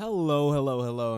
Hello,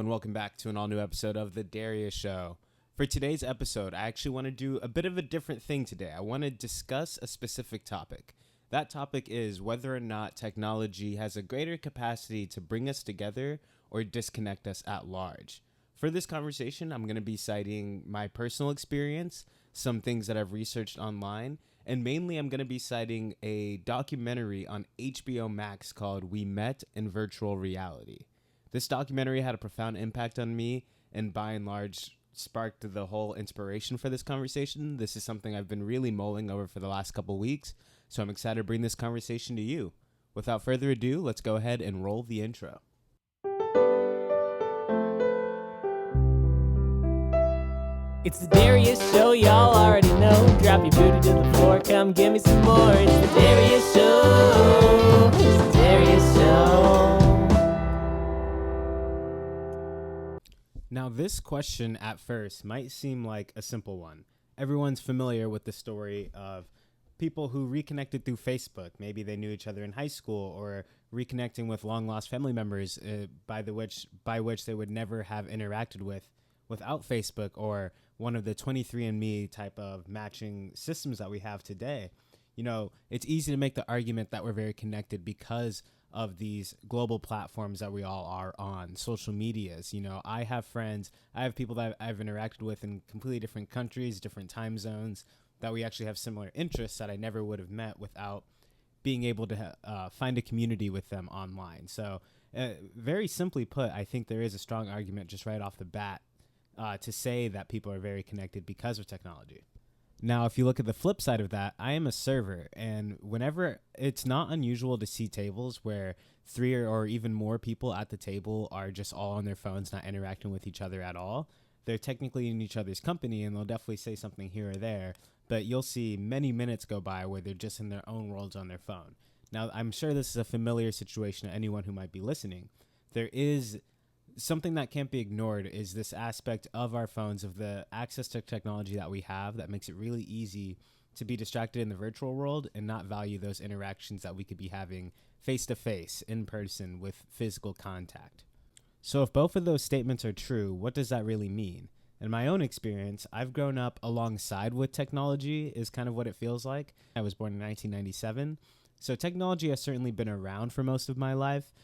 and welcome back to an all-new episode of The Darius Show. For today's episode, I actually want to do a bit of a different thing today. I want to discuss a specific topic. That topic is whether or not technology has a greater capacity to bring us together or disconnect us at large. For this conversation, I'm going to be citing my personal experience, some things that I've researched online, and mainly I'm going to be citing a documentary on HBO Max called We Met in Virtual Reality. This documentary had a profound impact on me and by and large sparked the whole inspiration for this conversation. This is something I've been really mulling over for the last couple weeks, so I'm excited to bring this conversation to you. Without further ado, let's go ahead and roll the intro. It's the Darius Show, y'all already know. Drop your booty to the floor, come give me some more. It's the Darius Show. It's the Darius Show. Now, this question at first might seem like a simple one. Everyone's familiar with the story of people who reconnected through Facebook. Maybe they knew each other in high school, or reconnecting with long-lost family members by which they would never have interacted with without Facebook or one of the 23andMe type of matching systems that we have today. You know, it's easy to make the argument that we're very connected because of these global platforms that we all are on, social medias. You know, I have friends, I have people that I've interacted with in completely different countries, different time zones, that we actually have similar interests that I never would have met without being able to find a community with them online. So very simply put, I think there is a strong argument just right off the bat to say that people are very connected because of technology. Now, if you look at the flip side of that, I am a server, and whenever it's not unusual to see tables where three or even more people at the table are just all on their phones, not interacting with each other at all. They're technically in each other's company, and they'll definitely say something here or there, but you'll see many minutes go by where they're just in their own worlds on their phone. Now, I'm sure this is a familiar situation to anyone who might be listening. There is something that can't be ignored is this aspect of our phones, of the access to technology that we have that makes it really easy to be distracted in the virtual world and not value those interactions that we could be having face to face, in person, with physical contact. So if both of those statements are true, what does that really mean? In my own experience, I've grown up alongside with technology is kind of what it feels like. I was born in 1997, so technology has certainly been around for most of my life.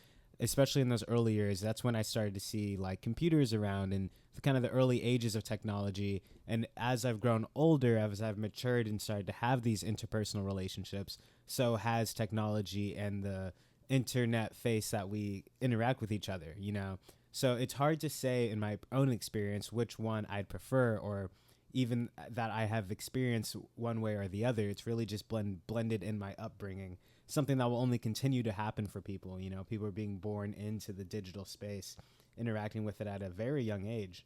Especially in those early years, that's when I started to see like computers around and kind of the early ages of technology. And as I've grown older, as I've matured and started to have these interpersonal relationships, so has technology and the internet face that we interact with each other, you know? So it's hard to say in my own experience which one I'd prefer, or even that I have experienced one way or the other. It's really just blended in my upbringing. Something that will only continue to happen for people. You know, people are being born into the digital space, interacting with it at a very young age.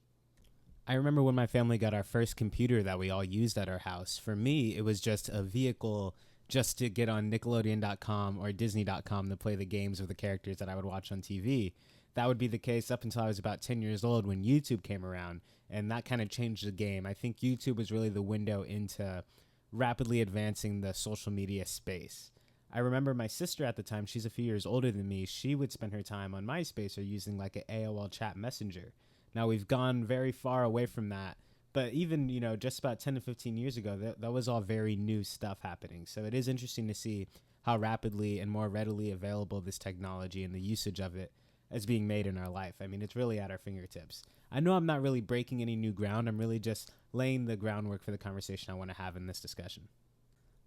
I remember when my family got our first computer that we all used at our house. For me, it was just a vehicle just to get on Nickelodeon.com or Disney.com to play the games of the characters that I would watch on TV. That would be the case up until I was about 10 years old when YouTube came around, and that kind of changed the game. I think YouTube was really the window into rapidly advancing the social media space. I remember my sister at the time, she's a few years older than me, she would spend her time on MySpace or using like an AOL chat messenger. Now we've gone very far away from that, but even, you know, just about 10 to 15 years ago, that was all very new stuff happening. So it is interesting to see how rapidly and more readily available this technology and the usage of it is being made in our life. I mean, it's really at our fingertips. I know I'm not really breaking any new ground. I'm really just laying the groundwork for the conversation I want to have in this discussion.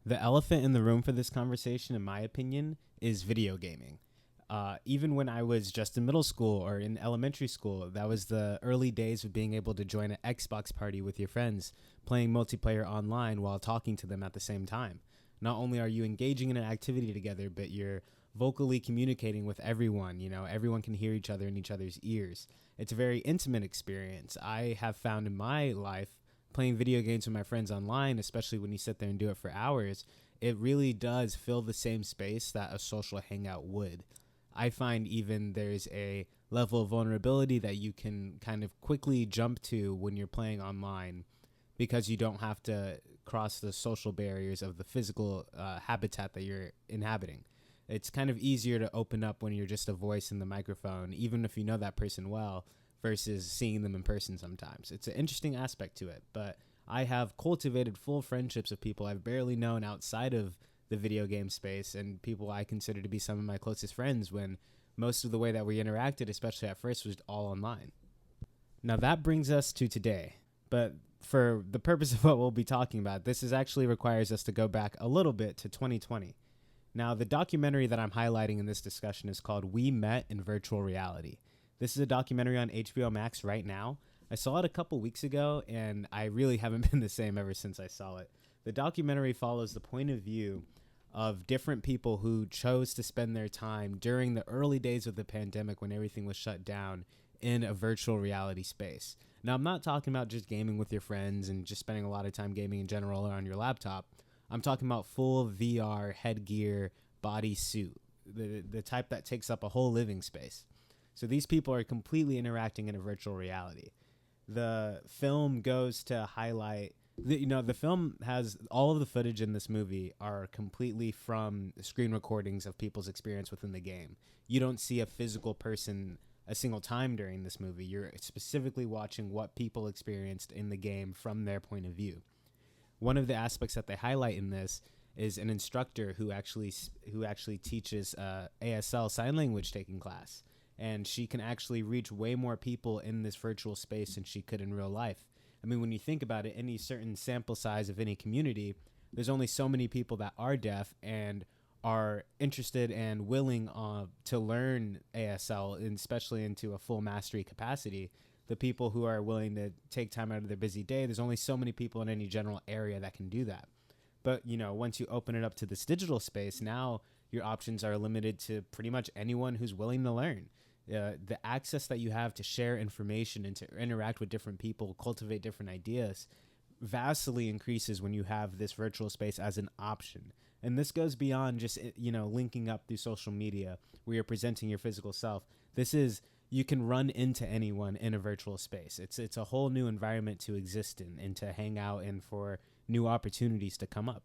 The elephant in the room for this conversation, in my opinion, is video gaming. Even when I was just in middle school or in elementary school, that was the early days of being able to join an Xbox party with your friends, playing multiplayer online while talking to them at the same time. Not only are you engaging in an activity together, but you're vocally communicating with everyone. You know, everyone can hear each other in each other's ears. It's a very intimate experience. I have found in my life, playing video games with my friends online, especially when you sit there and do it for hours, it really does fill the same space that a social hangout would. I find even there's a level of vulnerability that you can kind of quickly jump to when you're playing online, because you don't have to cross the social barriers of the physical habitat that you're inhabiting. It's kind of easier to open up when you're just a voice in the microphone, even if you know that person well, versus seeing them in person sometimes. It's an interesting aspect to it, but I have cultivated full friendships with people I've barely known outside of the video game space, and people I consider to be some of my closest friends, when most of the way that we interacted, especially at first, was all online. Now that brings us to today, but for the purpose of what we'll be talking about, this is actually requires us to go back a little bit to 2020. Now, the documentary that I'm highlighting in this discussion is called We Met in Virtual Reality. This is a documentary on HBO Max right now. I saw it a couple weeks ago, and I really haven't been the same ever since I saw it. The documentary follows the point of view of different people who chose to spend their time during the early days of the pandemic when everything was shut down in a virtual reality space. Now, I'm not talking about just gaming with your friends and just spending a lot of time gaming in general or on your laptop. I'm talking about full VR headgear body suit, the type that takes up a whole living space. So these people are completely interacting in a virtual reality. The film goes to highlight, the film has all of the footage in this movie are completely from screen recordings of people's experience within the game. You don't see a physical person a single time during this movie. You're specifically watching what people experienced in the game from their point of view. One of the aspects that they highlight in this is an instructor who actually teaches ASL sign language taking class, and she can actually reach way more people in this virtual space than she could in real life. I mean, when you think about it, any certain sample size of any community, there's only so many people that are deaf and are interested and willing to learn ASL, and especially into a full mastery capacity. The people who are willing to take time out of their busy day, there's only so many people in any general area that can do that. But, once you open it up to this digital space, now your options are limited to pretty much anyone who's willing to learn. The access that you have to share information and to interact with different people, cultivate different ideas, vastly increases when you have this virtual space as an option. And this goes beyond just, linking up through social media where you're presenting your physical self. You can run into anyone in a virtual space. It's a whole new environment to exist in and to hang out and for new opportunities to come up.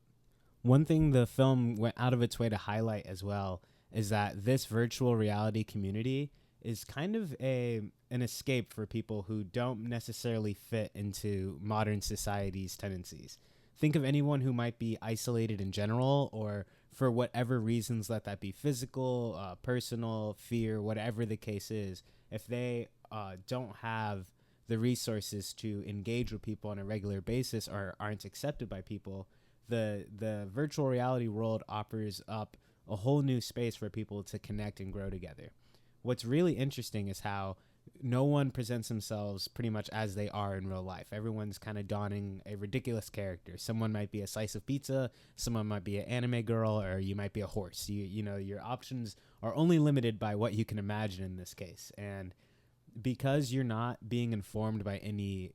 One thing the film went out of its way to highlight as well is that this virtual reality community is kind of an escape for people who don't necessarily fit into modern society's tendencies. Think of anyone who might be isolated in general, or for whatever reasons, let that be physical, personal, fear, whatever the case is. If they don't have the resources to engage with people on a regular basis or aren't accepted by people, the virtual reality world offers up a whole new space for people to connect and grow together. What's really interesting is how no one presents themselves pretty much as they are in real life. Everyone's kind of donning a ridiculous character. Someone might be a slice of pizza, someone might be an anime girl, or you might be a horse. Your options are only limited by what you can imagine in this case. And because you're not being informed by any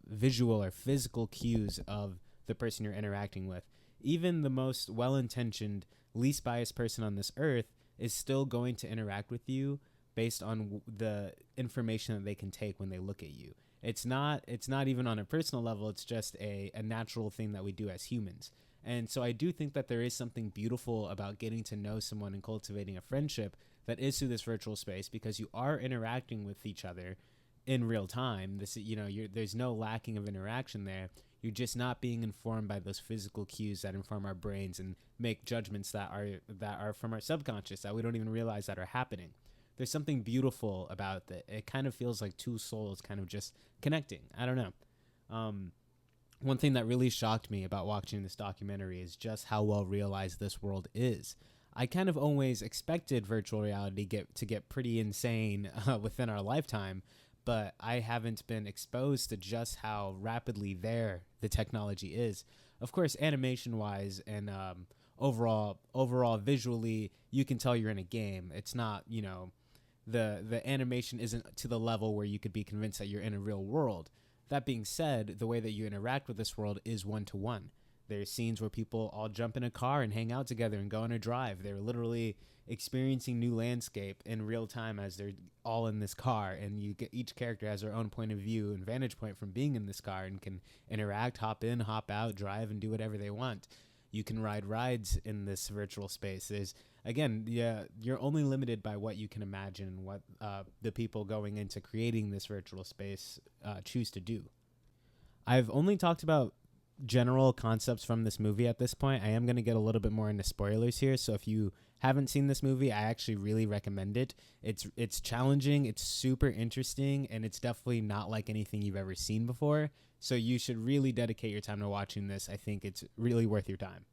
visual or physical cues of the person you're interacting with, even the most well-intentioned, least biased person on this earth is still going to interact with you based on the information that they can take when they look at you. It's not even on a personal level. It's just a natural thing that we do as humans. And so I do think that there is something beautiful about getting to know someone and cultivating a friendship that is through this virtual space, because you are interacting with each other in real time. There's no lacking of interaction there. You're just not being informed by those physical cues that inform our brains and make judgments that are from our subconscious that we don't even realize that are happening. There's something beautiful about that. It kind of feels like two souls kind of just connecting. I don't know. One thing that really shocked me about watching this documentary is just how well realized this world is. I kind of always expected virtual reality to get pretty insane within our lifetime, but I haven't been exposed to just how rapidly there the technology is. Of course, animation-wise and overall visually, you can tell you're in a game. It's not, the animation isn't to the level where you could be convinced that you're in a real world. That being said, the way that you interact with this world is one-to-one. There's scenes where people all jump in a car and hang out together and go on a drive. They're literally experiencing new landscape in real time as they're all in this car, and each character has their own point of view and vantage point from being in this car and can interact, hop in, hop out, drive, and do whatever they want. You can ride rides in this virtual space. There's again, yeah, you're only limited by what you can imagine and what the people going into creating this virtual space choose to do. I've only talked about general concepts from this movie at this point. I am going to get a little bit more into spoilers here, so if you haven't seen this movie, I actually really recommend it. It's challenging, it's super interesting, and it's definitely not like anything you've ever seen before. So you should really dedicate your time to watching this. I think it's really worth your time.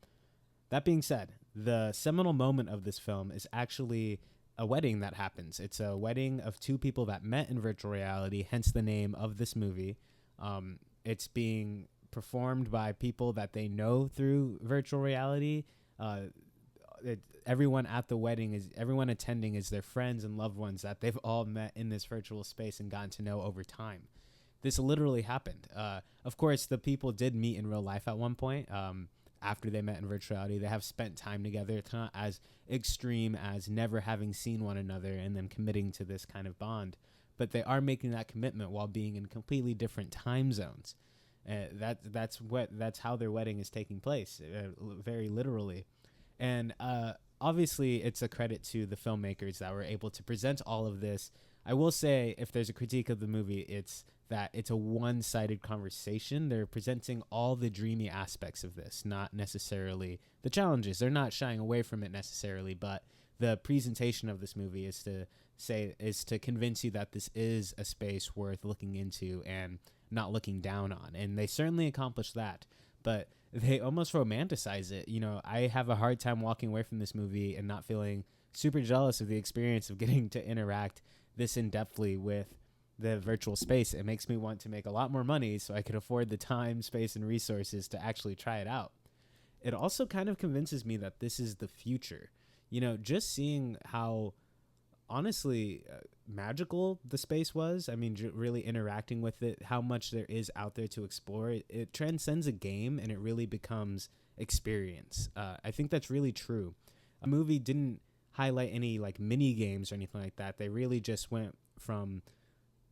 That being said, the seminal moment of this film is actually a wedding that happens. It's a wedding of two people that met in virtual reality, hence the name of this movie. It's being performed by people that they know through virtual reality. Everyone at the wedding everyone attending is their friends and loved ones that they've all met in this virtual space and gotten to know over time. This literally happened. Of course, the people did meet in real life at one point. After they met in virtual reality, they have spent time together. It's not as extreme as never having seen one another and then committing to this kind of bond, but they are making that commitment while being in completely different time zones. That's how their wedding is taking place, very literally. And obviously, it's a credit to the filmmakers that were able to present all of this. I will say, if there's a critique of the movie, it's that it's a one-sided conversation. They're presenting all the dreamy aspects of this, not necessarily the challenges. They're not shying away from it necessarily, but the presentation of this movie is to convince you that this is a space worth looking into and not looking down on. And they certainly accomplished that, but they almost romanticize it. You know, I have a hard time walking away from this movie and not feeling super jealous of the experience of getting to interact this in-depthly with the virtual space. It makes me want to make a lot more money so I could afford the time, space, and resources to actually try it out. It also kind of convinces me that this is the future. You know, just seeing how honestly magical the space was. I mean, really interacting with it, how much there is out there to explore. It transcends a game and it really becomes experience. I think that's really true. A movie didn't highlight any like mini games or anything like that. They really just went from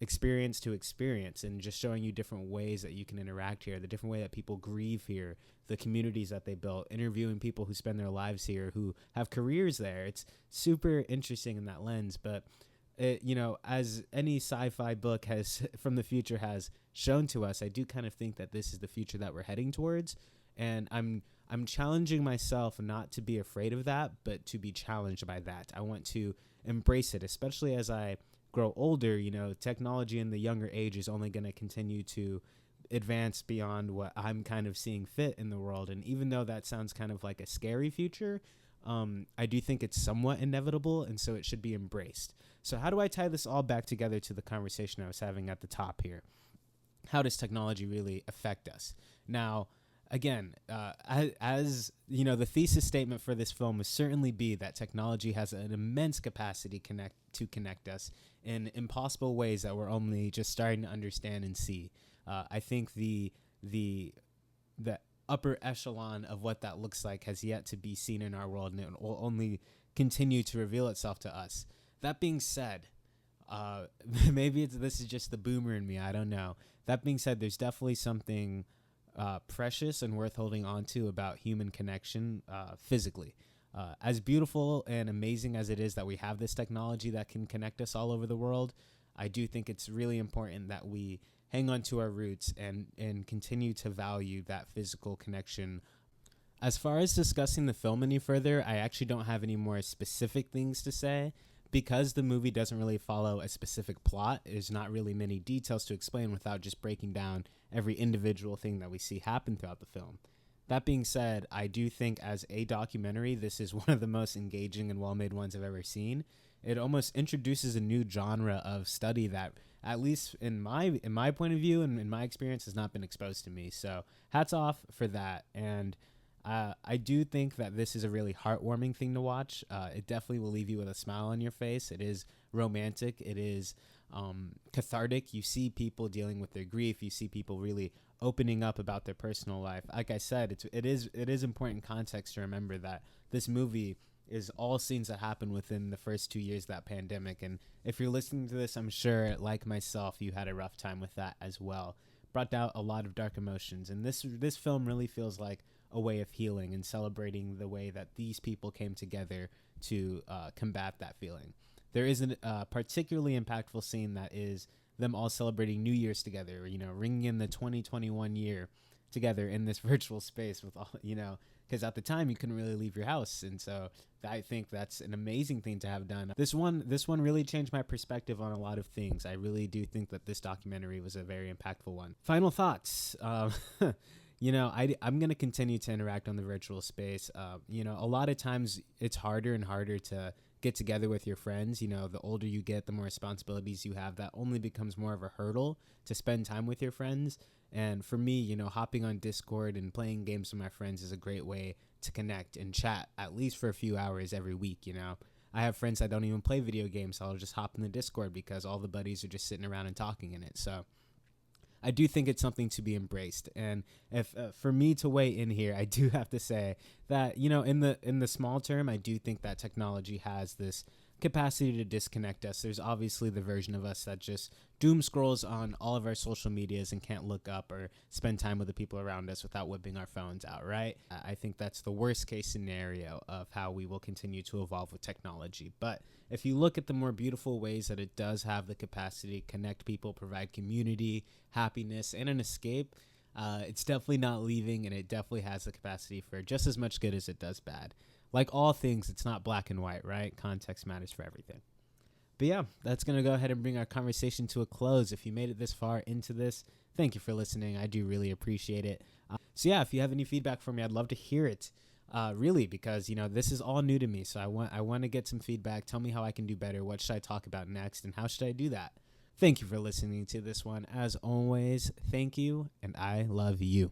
experience to experience and just showing you different ways that you can interact here, the different way that people grieve here, the communities that they built, interviewing people who spend their lives here, who have careers there. It's super interesting in that lens. But it, you know, as any sci-fi book has from the future has shown to us, I do kind of think that this is the future that we're heading towards. And I'm challenging myself not to be afraid of that, but to be challenged by that. I want to embrace it, especially as I grow older. You know, technology in the younger age is only going to continue to advance beyond what I'm kind of seeing fit in the world. And even though that sounds kind of like a scary future, I do think it's somewhat inevitable, and so it should be embraced. So how do I tie this all back together to the conversation I was having at the top here? How does technology really affect us? Now, again, as you know, the thesis statement for this film would certainly be that technology has an immense capacity to connect us in impossible ways that we're only just starting to understand and see. I think the upper echelon of what that looks like has yet to be seen in our world, and it will only continue to reveal itself to us. That being said, maybe this is just the boomer in me. I don't know. That being said, there's definitely something precious and worth holding on to about human connection physically. As beautiful and amazing as it is that we have this technology that can connect us all over the world, I do think it's really important that we hang on to our roots and continue to value that physical connection. As far as discussing the film any further, I actually don't have any more specific things to say. Because the movie doesn't really follow a specific plot, there's not really many details to explain without just breaking down every individual thing that we see happen throughout the film. That being said, I do think as a documentary, this is one of the most engaging and well-made ones I've ever seen. It almost introduces a new genre of study that, at least in my point of view and in my experience, has not been exposed to me. So hats off for that. And I do think that this is a really heartwarming thing to watch. It definitely will leave you with a smile on your face. It is romantic. It is cathartic. You see people dealing with their grief. You see people really opening up about their personal life. Like I said, it is important context to remember that this movie is all scenes that happen within the first 2 years of that pandemic. And if you're listening to this, I'm sure, like myself, you had a rough time with that as well. Brought out a lot of dark emotions. And this film really feels like a way of healing and celebrating the way that these people came together to combat that feeling. There is a particularly impactful scene that is them all celebrating New Year's together, ringing in the 2021 year together in this virtual space with all, because at the time you couldn't really leave your house. And so I think that's an amazing thing to have done. This one really changed my perspective on a lot of things. I really do think that this documentary was a very impactful one. Final thoughts. I'm going to continue to interact on the virtual space. A lot of times it's harder and harder to get together with your friends. The older you get, the more responsibilities you have. That only becomes more of a hurdle to spend time with your friends. And for me, hopping on Discord and playing games with my friends is a great way to connect and chat, at least for a few hours every week. I have friends that don't even play video games, so I'll just hop in the Discord because all the buddies are just sitting around and talking in it. So I do think it's something to be embraced. And if for me to weigh in here, I do have to say that, in the small term, I do think that technology has this capacity to disconnect us. There's obviously the version of us that just doom scrolls on all of our social medias and can't look up or spend time with the people around us without whipping our phones out, right? I think that's the worst case scenario of how we will continue to evolve with technology. But if you look at the more beautiful ways that it does have the capacity to connect people, provide community, happiness, and an escape, it's definitely not leaving, and it definitely has the capacity for just as much good as it does bad. Like all things, it's not black and white, right? Context matters for everything. But yeah, that's going to go ahead and bring our conversation to a close. If you made it this far into this, thank you for listening. I do really appreciate it. So yeah, if you have any feedback for me, I'd love to hear it. Really, because, this is all new to me. So I want to get some feedback. Tell me how I can do better. What should I talk about next? And how should I do that? Thank you for listening to this one. As always, thank you, and I love you.